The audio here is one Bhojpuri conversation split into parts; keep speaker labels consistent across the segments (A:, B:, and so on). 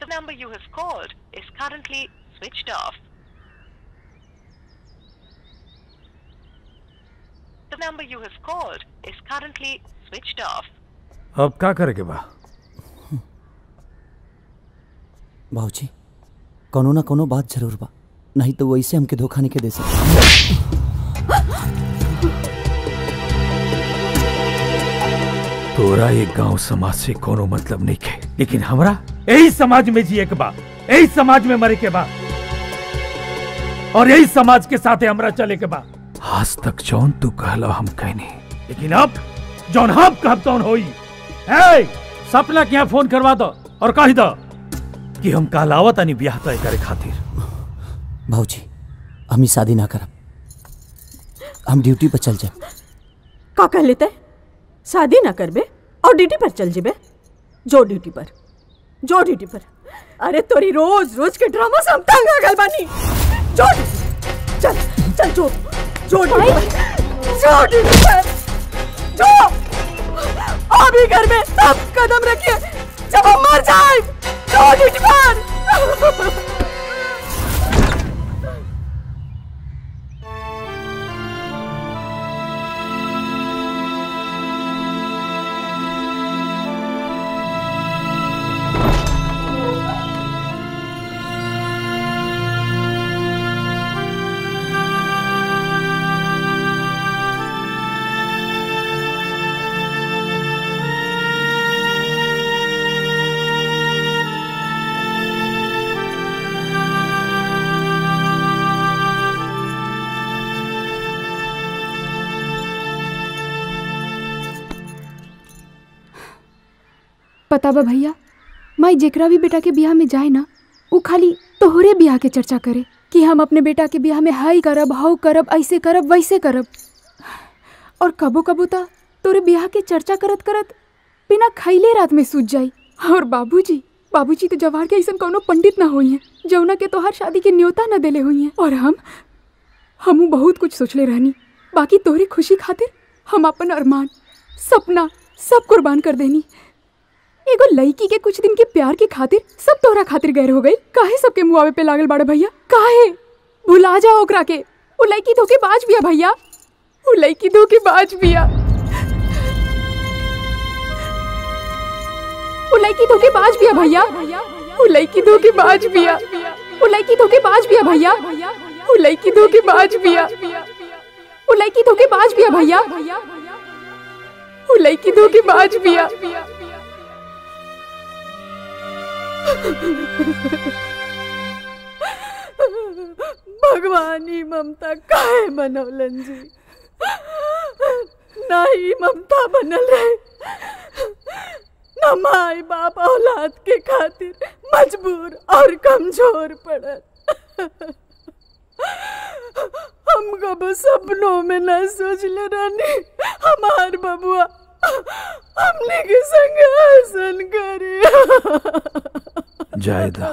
A: number you have called is currently switched off. The number you have called is currently switched off.
B: अब क्या करेंगे बा?
C: बाबूजी, कोनो ना कोनो बात जरूर बा, नहीं तो वैसे हमके धोखा नहीं के दे सकते।
B: तोरा ये गांव समाज से कोनो मतलब नहीं है, लेकिन हमरा यही समाज में जिए के बा, यही समाज में मरे के बा, और यही समाज के साथ हमरा चले के बा। आज तक जौन तू कहला हम कहनी, लेकिन अब जौन हम कहब तौन होई। सपना के यहाँ फोन करवा दो और कह दो कि हम कहलावत नहीं ब्याह तय करे खातिर।
C: भाऊजी, हम शादी ना करब, हम ड्यूटी पर चल जाए।
D: का कह लेते है? शादी ना करबे और ड्यूटी पर चल जेबे? जो ड्यूटी पर, जो ड्यूटी पर। अरे तोरी रोज रोज के ड्रामा से हम तंग आ गए बानी। जो चल चल जो जो ड्यूटी पर, जो ड्यूटी पर, जो अभी घर में सब कदम रखिए, जब हम मर जाए जो ड्यूटी पर।
E: पता बा भैया, माई जेकरा भी बेटा के ब्याह में जाए ना, वो खाली तोहरे ब्याह के चर्चा करे कि हम अपने बेटा के ब्याह में हाई करब, हाउ करब, ऐसे करब, वैसे करब। और कबो कबो ता तोरे ब्याह के चर्चा करत करत बिना खैले रात में सूझ जाई। और बाबूजी तो जवार के ऐसा कोनो पंडित ना हुई हैं जौना के तोहार शादी के न्योता न देले हुई हैं। और हमू बहुत कुछ सोचले रहनी, बाकी तोहरी खुशी खातिर हम अपन अरमान, सपना सब कुर्बान कर देनी। एगो लड़की के कुछ दिन के प्यार के खातिर सब तोहरा खातिर गैर हो गई। काहे सबके मुआवे पे लागल बाड़े भैया? काहे? भुला जाओ ओकरा के। वो लड़की धोखेबाज बिया भैया, वो लड़की धोखेबाज बिया, वो लड़की धोखेबाज बिया भैया, वो लड़की धोखेबाज बिया, वो लड़की धोखेबाज बिया भैया, वो लड़की धोखेबाज बिया, वो लड़की धोखेबाज बिया भैया, वो लड़की धोखेबाज बिया।
D: भगवानी ममता काहे बनौलन जी? ना ही ममता बनल रहे, न माई बाप औलाद के खातिर मजबूर और कमजोर पड़त। हम कब सपनों में न सोचले रहनी हमार बबुआ हमने के संग ऐसन करे।
B: जायदा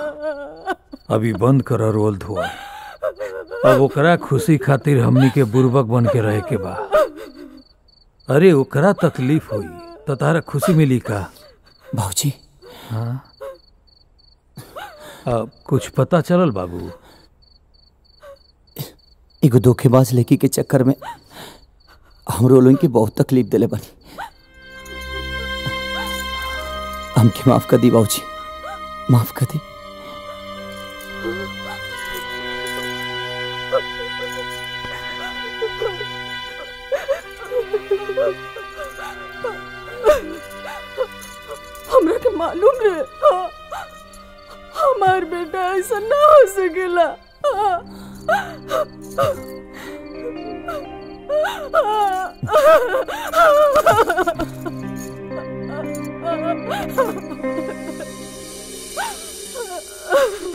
B: अभी बंद कर रोल धोआ, अब ओकरा खुशी खातिर हमनी के बुर्बक बन के रहे के बा। अरे ओकरा तकलीफ हुई तो तारा खुशी मिली का?
C: बाबूजी,
B: हाँ कुछ पता चलल बाबू?
C: एगो धोखेबाज लड़की के चक्कर में हमरो लोगन के बहुत तकलीफ दिले बानी। हमके माफ कर दी बाबूजी, माफ कर दी।
D: हमरा के मालूम रहे हमार बेटा ऐसा ना हो सकेला।